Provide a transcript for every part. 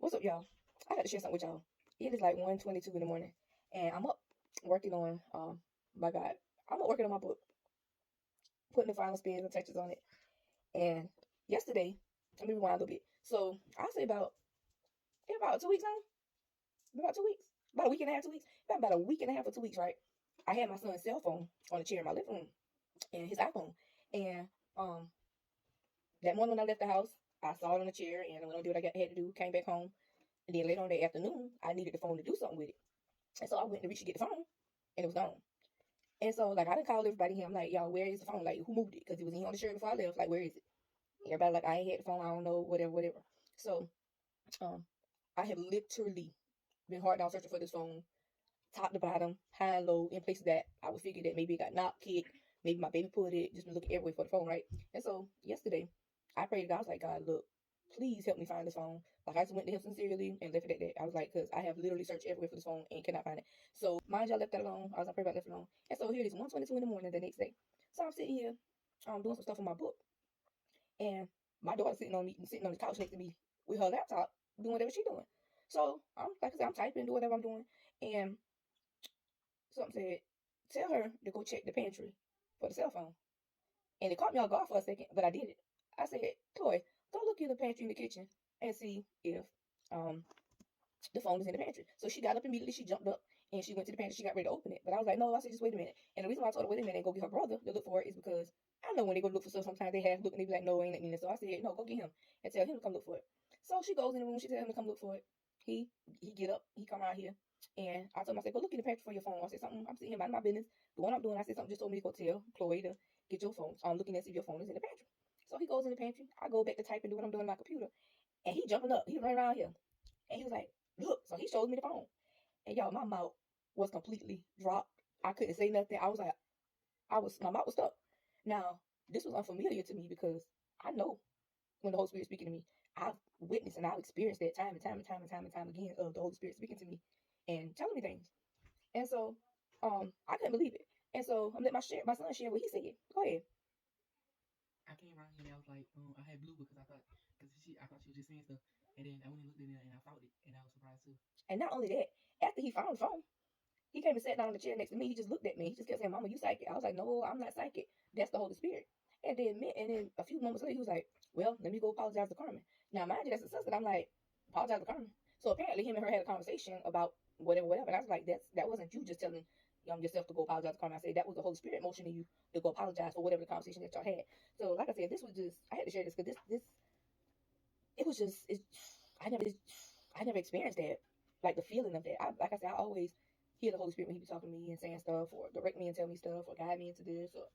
What's up, y'all? I got to share something with y'all. It is like 1:22 in the morning, and I'm up working on my God, I'm up working on my book, putting the final spins and touches on it. And yesterday, let me rewind a little bit. So I say about 2 weeks now, about 2 weeks, about a week and a half, 2 weeks, about a week and a half or 2 weeks, right? I had my son's cell phone on the chair in my living room and his iPhone, and that morning when I left the house, I saw it on the chair and I went on do what had to do. Came back home, and then later on that afternoon, I needed the phone to do something with it. And so I went to reach to get the phone, and it was gone. And so, like, I didn't call everybody here. I'm like, y'all, where is the phone? Like, who moved it? Because it was in on the shirt before I left. Like, where is it? Everybody, like, I ain't had the phone. I don't know, whatever, whatever. So, um, I have literally been hard down searching for this phone, top to bottom, high and low, in places that I would figure that maybe it got knocked, kicked, maybe my baby put it, just been looking everywhere for the phone, right? And so, yesterday, I prayed to God. I was like, God, look, please help me find this phone. Like, I just went to him sincerely and left it at that. I was like, because I have literally searched everywhere for this phone and cannot find it. So, mind you, I left that alone. I was gonna pray about left it alone. And so, here it is, 1:22 in the morning the next day. So, I'm sitting here, doing some stuff on my book. And my daughter's sitting on the couch next to me with her laptop, doing whatever she's doing. So, like I said, I'm typing, do whatever I'm doing. And something said, tell her to go check the pantry for the cell phone. And it caught me off guard for a second, but I did it. I said, Chloe, go look in the pantry in the kitchen and see if um the phone is in the pantry. So she got up immediately. She jumped up and she went to the pantry. She got ready to open it. But I was like, no, I said, just wait a minute. And the reason why I told her, wait a minute, and go get her brother to look for it is because I know when they go look for stuff, sometimes they have look and they be like, no, ain't that mean. So I said, no, go get him and tell him to come look for it. So she goes in the room. She tells him to come look for it. He get up. He come out here. And I told him, I said, go look in the pantry for your phone. I said, something, I'm sitting here minding my business. The one I'm doing, I said, something just told me to go tell Chloe to get your phone. So I'm looking at see if your phone is in the pantry. So he goes in the pantry. I go back to type and do what I'm doing on my computer. And he jumping up. He running around here. And he was like, look. So he shows me the phone. And y'all, my mouth was completely dropped. I couldn't say nothing. I was like, my mouth was stuck. Now, this was unfamiliar to me because I know when the Holy Spirit is speaking to me. I've witnessed and I've experienced that time and time and time and time and time again of the Holy Spirit speaking to me and telling me things. And so, I couldn't believe it. And so I'm letting my son share what he said. Go ahead. I came around here and I was like, I had blue because I thought she was just saying stuff, and then I went and looked in there and I found it, and I was surprised too. And not only that, after he found the phone, he came and sat down on the chair next to me. He just looked at me. He just kept saying, "Mama, you psychic." I was like, "No, I'm not psychic. That's the Holy Spirit." And then a few moments later, he was like, "Well, let me go apologize to Carmen." Now, mind you, that's a sister. I'm like, "Apologize to Carmen." So apparently, him and her had a conversation about whatever, whatever. And I was like, that wasn't you just telling yourself to go apologize to Carmen. I said that was the Holy Spirit motioning you to go apologize for whatever the conversation that y'all had. So, like I said, this was just I had to share this because this it was just I never I never experienced that, like the feeling of that. Like I said, I always hear the Holy Spirit when he be talking to me and saying stuff or direct me and tell me stuff or guide me into this or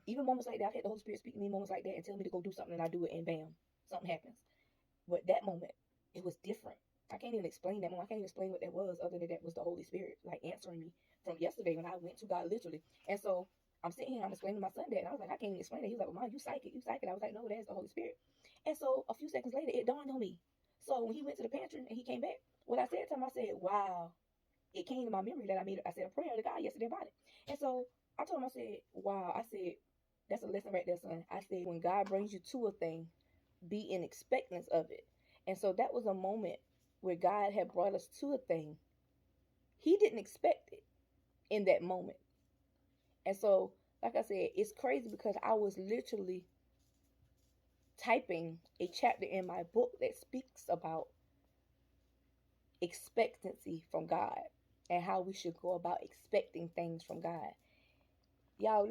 even moments like that. I've had the Holy Spirit speak to me in moments like that and tell me to go do something and I do it and bam, something happens. But that moment, it was different. I can't even explain that moment. I can't even explain what that was other than that was the Holy Spirit like answering me from yesterday when I went to God literally. And so I'm sitting here, I'm explaining to my son that, and I was like, I can't even explain it. He was like, well, Mom, you psychic, you psychic. I was like, no, that's the Holy Spirit. And so a few seconds later, it dawned on me. So when he went to the pantry and he came back, what I said to him, I said, wow, it came to my memory that I said a prayer to God yesterday about it. And so I told him, I said, wow, I said, that's a lesson right there, son. I said, when God brings you to a thing, be in expectance of it. And so that was a moment where God had brought us to a thing. He didn't expect it in that moment. And so, like I said, it's crazy because I was literally typing a chapter in my book that speaks about expectancy from God and how we should go about expecting things from God. Y'all,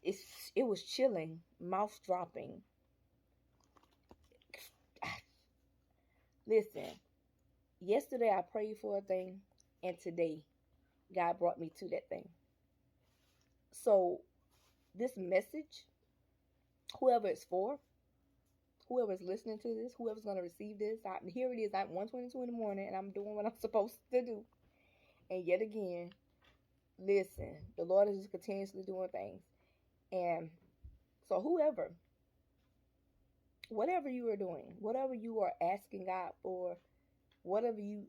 it was chilling, mouth dropping. Listen, yesterday I prayed for a thing, and today God brought me to that thing. So this message, whoever it's for, whoever's listening to this, whoever's gonna receive this, here it is. I'm 1:22 in the morning, and I'm doing what I'm supposed to do. And yet again, listen, the Lord is just continuously doing things. And so whatever you are doing, whatever you are asking God for, whatever you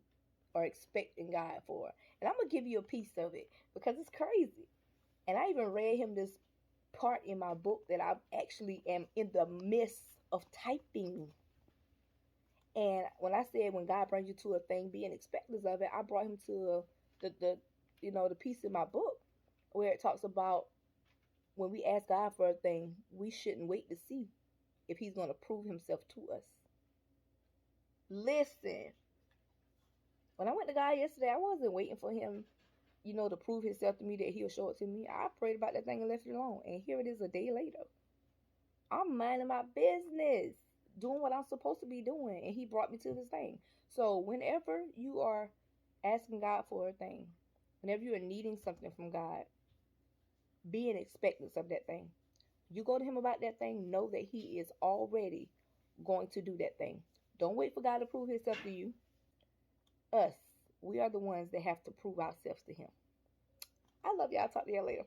are expecting God for, and I'm gonna give you a piece of it because it's crazy. And I even read him this part in my book that I actually am in the midst of typing. And when I said when God brings you to a thing, be in expectance of it, I brought him to the the piece in my book where it talks about when we ask God for a thing, we shouldn't wait to see if he's going to prove himself to us. Listen, when I went to God yesterday, I wasn't waiting for him, to prove himself to me that he'll show it to me. I prayed about that thing and left it alone. And here it is a day later. I'm minding my business, doing what I'm supposed to be doing. And he brought me to this thing. So whenever you are asking God for a thing, whenever you are needing something from God, be in expectance of that thing. You go to him about that thing, know that he is already going to do that thing. Don't wait for God to prove himself to you. Us, we are the ones that have to prove ourselves to him. I love y'all. Talk to y'all later.